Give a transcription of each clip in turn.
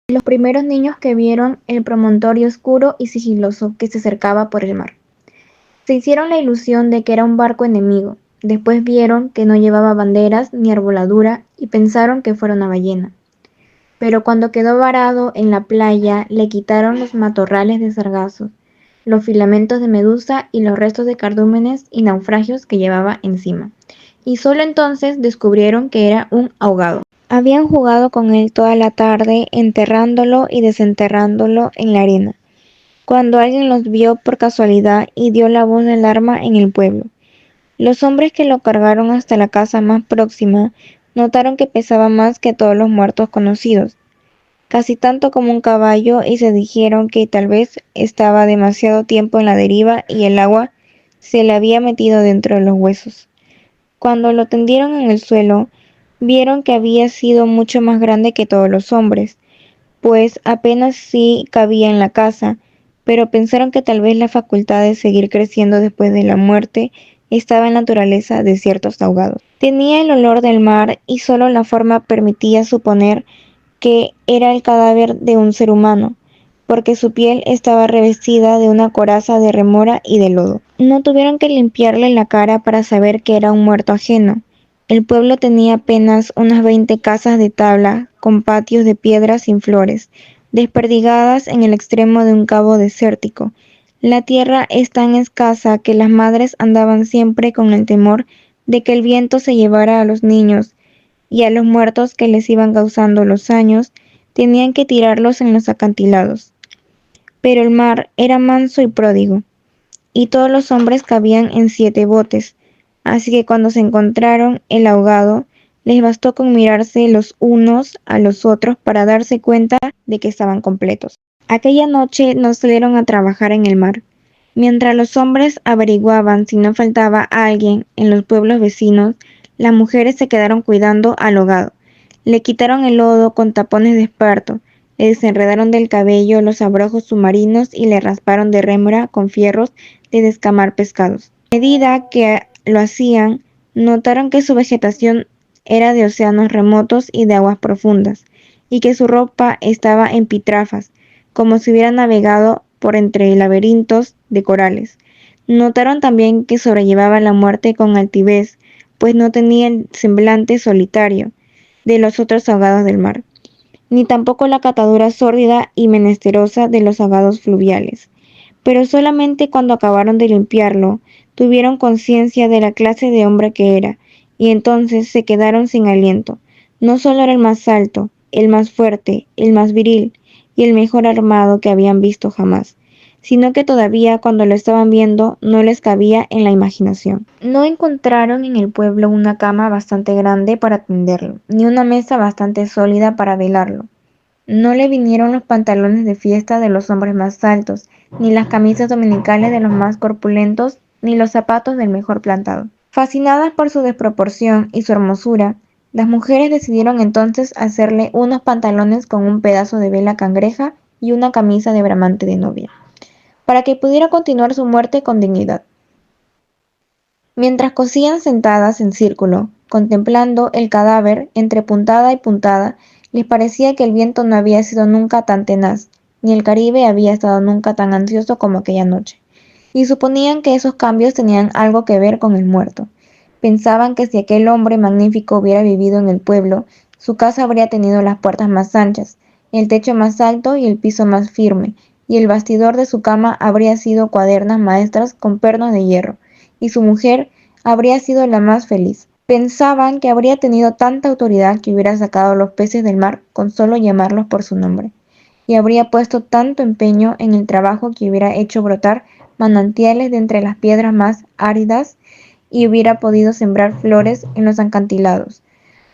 Los primeros niños que vieron el promontorio oscuro y sigiloso que se acercaba por el mar. Se hicieron la ilusión de que era un barco enemigo. Después vieron que no llevaba banderas ni arboladura y pensaron que fuera una ballena. Pero cuando quedó varado en la playa, le quitaron los matorrales de sargazo, los filamentos de medusa y los restos de cardúmenes y naufragios que llevaba encima. Y solo entonces descubrieron que era un ahogado. Habían jugado con él toda la tarde, enterrándolo y desenterrándolo en la arena, cuando alguien los vio por casualidad y dio la voz de alarma en el pueblo. Los hombres que lo cargaron hasta la casa más próxima notaron que pesaba más que todos los muertos conocidos, casi tanto como un caballo, y se dijeron que tal vez estaba demasiado tiempo en la deriva y el agua se le había metido dentro de los huesos. Cuando lo tendieron en el suelo, vieron que había sido mucho más grande que todos los hombres, pues apenas sí cabía en la casa, pero pensaron que tal vez la facultad de seguir creciendo después de la muerte estaba en la naturaleza de ciertos ahogados. Tenía el olor del mar y solo la forma permitía suponer que era el cadáver de un ser humano, porque su piel estaba revestida de una coraza de remora y de lodo. No tuvieron que limpiarle la cara para saber que era un muerto ajeno. El pueblo tenía apenas unas 20 casas de tabla, con patios de piedra sin flores, desperdigadas en el extremo de un cabo desértico. La tierra es tan escasa que las madres andaban siempre con el temor de que el viento se llevara a los niños, y a los muertos que les iban causando los años, tenían que tirarlos en los acantilados. Pero el mar era manso y pródigo, y todos los hombres cabían en 7 botes, así que cuando se encontraron el ahogado, les bastó con mirarse los unos a los otros para darse cuenta de que estaban completos. Aquella noche no salieron a trabajar en el mar. Mientras los hombres averiguaban si no faltaba alguien en los pueblos vecinos, las mujeres se quedaron cuidando al ahogado. Le quitaron el lodo con tapones de esparto, le desenredaron del cabello los abrojos submarinos y le rasparon de rémora con fierros de descamar pescados. A medida que lo hacían, notaron que su vegetación era de océanos remotos y de aguas profundas, y que su ropa estaba en pitrafas, como si hubiera navegado por entre laberintos de corales. Notaron también que sobrellevaba la muerte con altivez, pues no tenía el semblante solitario de los otros ahogados del mar, ni tampoco la catadura sórdida y menesterosa de los ahogados fluviales. Pero solamente cuando acabaron de limpiarlo, tuvieron conciencia de la clase de hombre que era, y entonces se quedaron sin aliento. No solo era el más alto, el más fuerte, el más viril y el mejor armado que habían visto jamás, sino que todavía cuando lo estaban viendo no les cabía en la imaginación. No encontraron en el pueblo una cama bastante grande para tenderlo, ni una mesa bastante sólida para velarlo. No le vinieron los pantalones de fiesta de los hombres más altos, ni las camisas dominicales de los más corpulentos, ni los zapatos del mejor plantado. Fascinadas por su desproporción y su hermosura, las mujeres decidieron entonces hacerle unos pantalones con un pedazo de vela cangreja y una camisa de bramante de novia, para que pudiera continuar su muerte con dignidad. Mientras cosían sentadas en círculo, contemplando el cadáver entre puntada y puntada, les parecía que el viento no había sido nunca tan tenaz, ni el Caribe había estado nunca tan ansioso como aquella noche, y suponían que esos cambios tenían algo que ver con el muerto. Pensaban que si aquel hombre magnífico hubiera vivido en el pueblo, su casa habría tenido las puertas más anchas, el techo más alto y el piso más firme, y el bastidor de su cama habría sido cuadernas maestras con pernos de hierro, y su mujer habría sido la más feliz. Pensaban que habría tenido tanta autoridad que hubiera sacado los peces del mar con solo llamarlos por su nombre, y habría puesto tanto empeño en el trabajo que hubiera hecho brotar manantiales de entre las piedras más áridas y hubiera podido sembrar flores en los acantilados.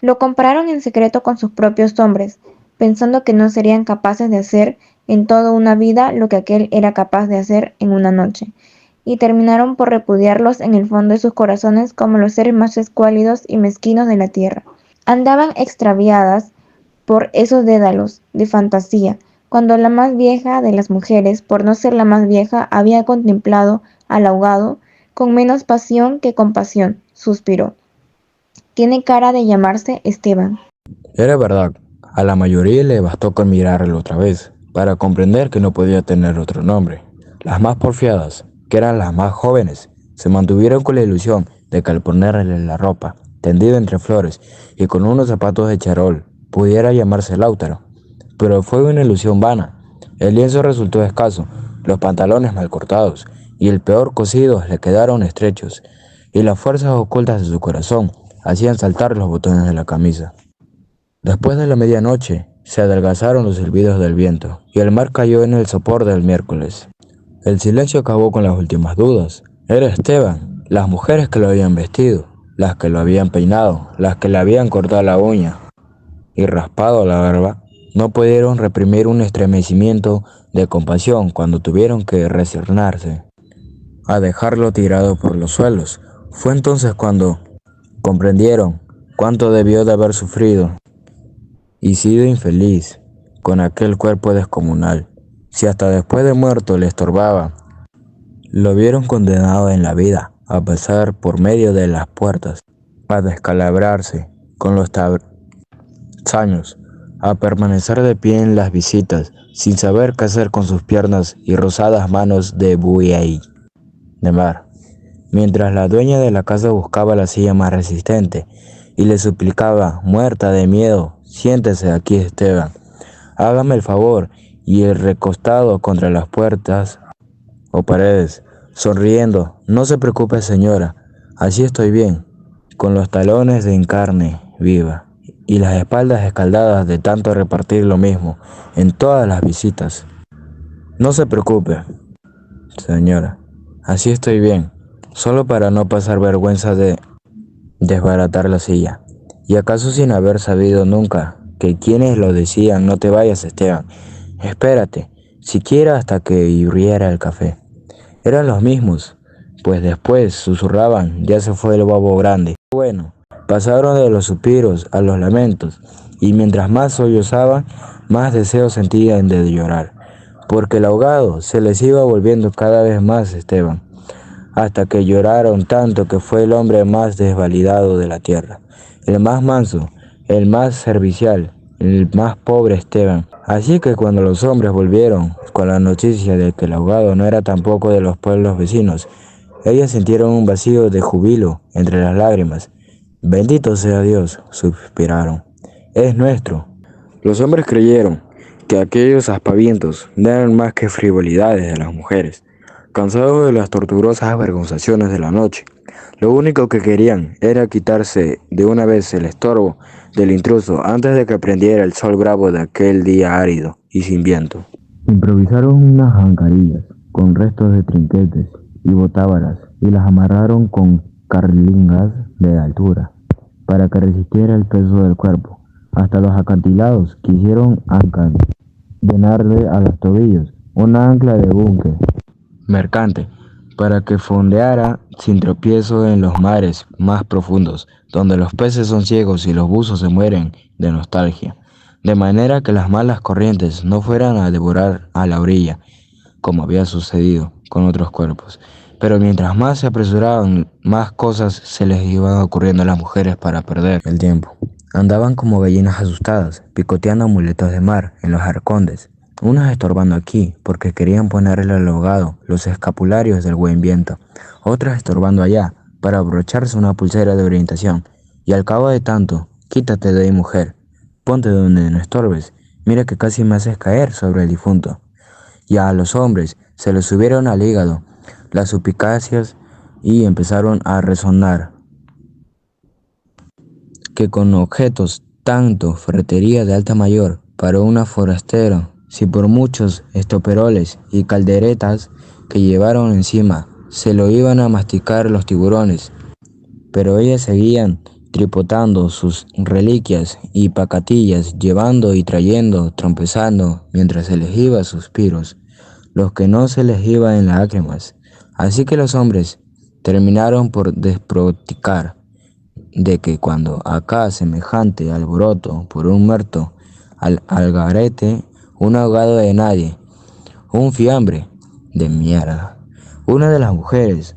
Lo compararon en secreto con sus propios hombres, pensando que no serían capaces de hacer en toda una vida lo que aquel era capaz de hacer en una noche, y terminaron por repudiarlos en el fondo de sus corazones como los seres más escuálidos y mezquinos de la tierra. Andaban extraviadas por esos dédalos de fantasía, cuando la más vieja de las mujeres, por no ser la más vieja, había contemplado al ahogado con menos pasión que compasión, suspiró. Tiene cara de llamarse Esteban. Era verdad. A la mayoría le bastó con mirarlo otra vez, para comprender que no podía tener otro nombre. Las más porfiadas, que eran las más jóvenes, se mantuvieron con la ilusión de que al ponerle la ropa, tendido entre flores y con unos zapatos de charol, pudiera llamarse Lautaro. Pero fue una ilusión vana. El lienzo resultó escaso, los pantalones mal cortados y el peor cosidos le quedaron estrechos, y las fuerzas ocultas de su corazón hacían saltar los botones de la camisa. Después de la medianoche, se adelgazaron los silbidos del viento, y el mar cayó en el sopor del miércoles. El silencio acabó con las últimas dudas. Era Esteban, las mujeres que lo habían vestido, las que lo habían peinado, las que le habían cortado la uña y raspado la barba, no pudieron reprimir un estremecimiento de compasión cuando tuvieron que resignarse a dejarlo tirado por los suelos. Fue entonces cuando comprendieron cuánto debió de haber sufrido y sido infeliz con aquel cuerpo descomunal. Si hasta después de muerto le estorbaba, lo vieron condenado en la vida a pasar por medio de las puertas, a descalabrarse con los años, a permanecer de pie en las visitas, sin saber qué hacer con sus piernas y rosadas manos de buey de mar, mientras la dueña de la casa buscaba la silla más resistente y le suplicaba, muerta de miedo: siéntese aquí, Esteban, hágame el favor. Y el recostado contra las puertas o paredes, sonriendo: no se preocupe, señora, así estoy bien, con los talones en carne viva y las espaldas escaldadas de tanto repartir lo mismo en todas las visitas. No se preocupe, señora, así estoy bien, solo para no pasar vergüenza de desbaratar la silla. ¿Y acaso sin haber sabido nunca que quienes lo decían: no te vayas, Esteban, espérate, siquiera hasta que hirviera el café, eran los mismos, pues después susurraban: ya se fue el bobo grande? Bueno, pasaron de los suspiros a los lamentos, y mientras más sollozaban, más deseo sentían de llorar, porque el ahogado se les iba volviendo cada vez más Esteban, hasta que lloraron tanto que fue el hombre más desvalidado de la tierra, el más manso, el más servicial, el más pobre Esteban. Así que cuando los hombres volvieron con la noticia de que el ahogado no era tampoco de los pueblos vecinos, ellas sintieron un vacío de júbilo entre las lágrimas. Bendito sea Dios, suspiraron, es nuestro. Los hombres creyeron que aquellos aspavientos no eran más que frivolidades de las mujeres, cansados de las torturosas avergonzaciones de la noche. Lo único que querían era quitarse de una vez el estorbo del intruso antes de que prendiera el sol bravo de aquel día árido y sin viento. Improvisaron unas zancarillas con restos de trinquetes y botávaras y las amarraron con carlingas de altura para que resistiera el peso del cuerpo. Hasta los acantilados quisieron llenarle a los tobillos una ancla de búnker mercante para que fondeara sin tropiezo en los mares más profundos, donde los peces son ciegos y los buzos se mueren de nostalgia, de manera que las malas corrientes no fueran a devorar a la orilla, como había sucedido con otros cuerpos. Pero mientras más se apresuraban, más cosas se les iban ocurriendo a las mujeres para perder el tiempo. Andaban como gallinas asustadas, picoteando amuletos de mar en los arcondes, unas estorbando aquí porque querían ponerle al ahogado los escapularios del buen viento, otras estorbando allá para abrocharse una pulsera de orientación, y al cabo de tanto: quítate de ahí, mujer, ponte donde no estorbes, mira que casi me haces caer sobre el difunto. Y a los hombres se les subieron al hígado las suspicacias y empezaron a resonar que con objetos tanto ferretería de alta mayor para una forastero, si por muchos estoperoles y calderetas que llevaron encima se lo iban a masticar los tiburones, pero ellas seguían tripotando sus reliquias y pacatillas, llevando y trayendo, trompezando, mientras se les iba suspiros, los que no se les iba en lágrimas. Así que los hombres terminaron por desproticar de que cuando acá semejante alboroto por un muerto al algarete, un ahogado de nadie, un fiambre de mierda. Una de las mujeres,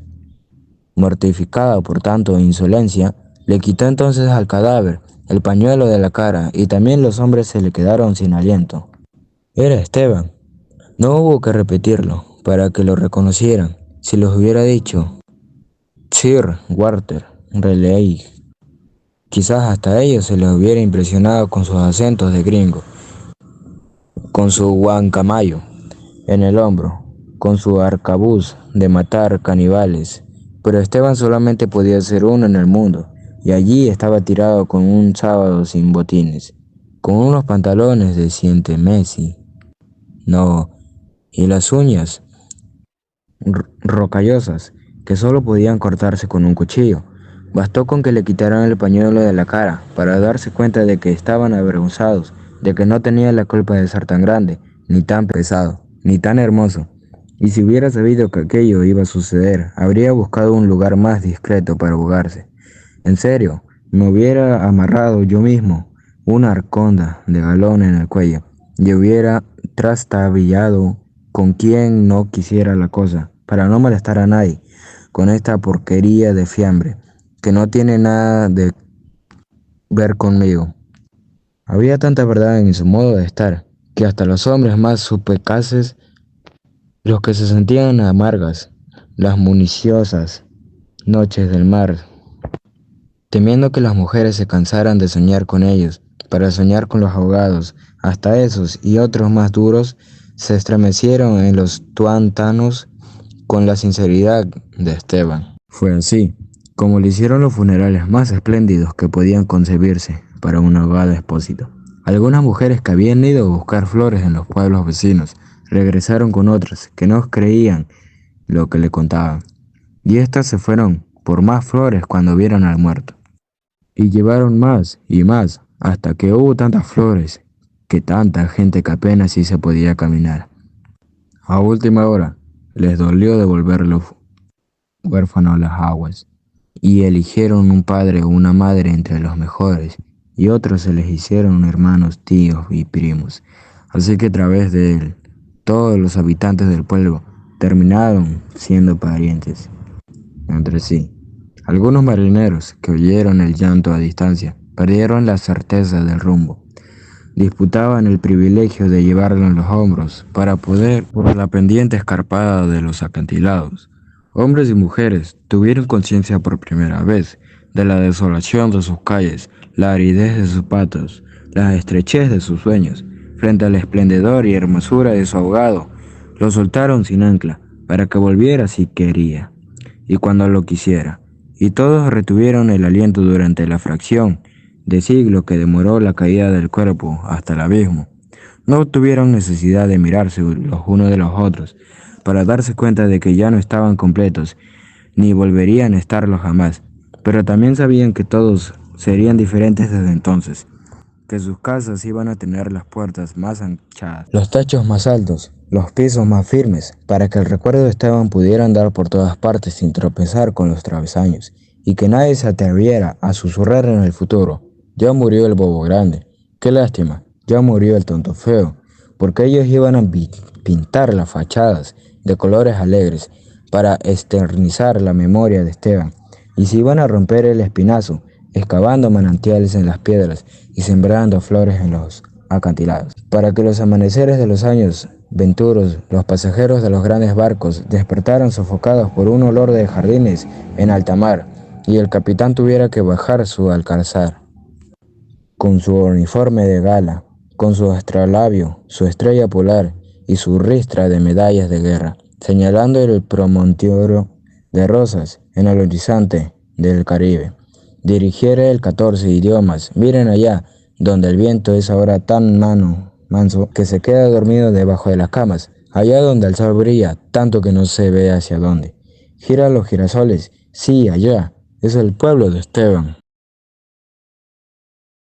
mortificada por tanto insolencia, le quitó entonces al cadáver el pañuelo de la cara, y también los hombres se le quedaron sin aliento. Era Esteban. No hubo que repetirlo para que lo reconocieran. Si los hubiera dicho Sir Walter Raleigh, quizás hasta ellos se les hubiera impresionado con sus acentos de gringo, con su guancamayo en el hombro, con su arcabuz de matar caníbales. Pero Esteban solamente podía ser uno en el mundo, y allí estaba tirado con un sábado sin botines, con unos pantalones de siente Messi. No, y las uñas rocallosas, que solo podían cortarse con un cuchillo. Bastó con que le quitaran el pañuelo de la cara para darse cuenta de que estaban avergonzados, de que no tenía la culpa de ser tan grande, ni tan pesado, ni tan hermoso. Y si hubiera sabido que aquello iba a suceder, habría buscado un lugar más discreto para ahogarse. En serio, me hubiera amarrado yo mismo una arconda de galón en el cuello y hubiera trastabillado con quien no quisiera la cosa, para no molestar a nadie, con esta porquería de fiambre, que no tiene nada de ver conmigo. Había tanta verdad en su modo de estar, que hasta los hombres más suspicaces, los que se sentían amargas, las municiosas noches del mar, temiendo que las mujeres se cansaran de soñar con ellos, para soñar con los ahogados, hasta esos y otros más duros, se estremecieron en los tuantanos con la sinceridad de Esteban. Fue así, como le hicieron los funerales más espléndidos que podían concebirse para un ahogado expósito. Algunas mujeres que habían ido a buscar flores en los pueblos vecinos regresaron con otras que no creían lo que le contaban, y éstas se fueron por más flores cuando vieron al muerto. Y llevaron más y más, hasta que hubo tantas flores, que tanta gente que apenas sí se podía caminar. A última hora, les dolió devolver los huérfanos a las aguas, y eligieron un padre o una madre entre los mejores, y otros se les hicieron hermanos, tíos y primos. Así que a través de él, todos los habitantes del pueblo terminaron siendo parientes entre sí. Algunos marineros que oyeron el llanto a distancia perdieron la certeza del rumbo. Disputaban el privilegio de llevarlo en los hombros para poder por la pendiente escarpada de los acantilados. Hombres y mujeres tuvieron conciencia por primera vez de la desolación de sus calles, la aridez de sus patos, la estrechez de sus sueños. Frente al esplendor y hermosura de su ahogado, lo soltaron sin ancla para que volviera si quería y cuando lo quisiera. Y todos retuvieron el aliento durante la fracción de siglo que demoró la caída del cuerpo hasta el abismo. No tuvieron necesidad de mirarse los unos de los otros para darse cuenta de que ya no estaban completos, ni volverían a estarlo jamás, pero también sabían que todos serían diferentes desde entonces, que sus casas iban a tener las puertas más anchas, los techos más altos, los pisos más firmes, para que el recuerdo de Esteban pudiera andar por todas partes sin tropezar con los travesaños, y que nadie se atreviera a susurrar en el futuro: ya murió el bobo grande, qué lástima, ya murió el tonto feo, porque ellos iban a pintar las fachadas de colores alegres para eternizar la memoria de Esteban, y se iban a romper el espinazo, excavando manantiales en las piedras y sembrando flores en los acantilados, para que los amaneceres de los años venturos, los pasajeros de los grandes barcos despertaran sofocados por un olor de jardines en alta mar, y el capitán tuviera que bajar su alcázar con su uniforme de gala, con su astrolabio, su estrella polar y su ristra de medallas de guerra, señalando el promontorio de rosas en el horizonte del Caribe. Dirigiera el 14 idiomas, miren allá, donde el viento es ahora tan manso que se queda dormido debajo de las camas, allá donde el sol brilla tanto que no se ve hacia dónde. Gira los girasoles, sí, allá, es el pueblo de Esteban.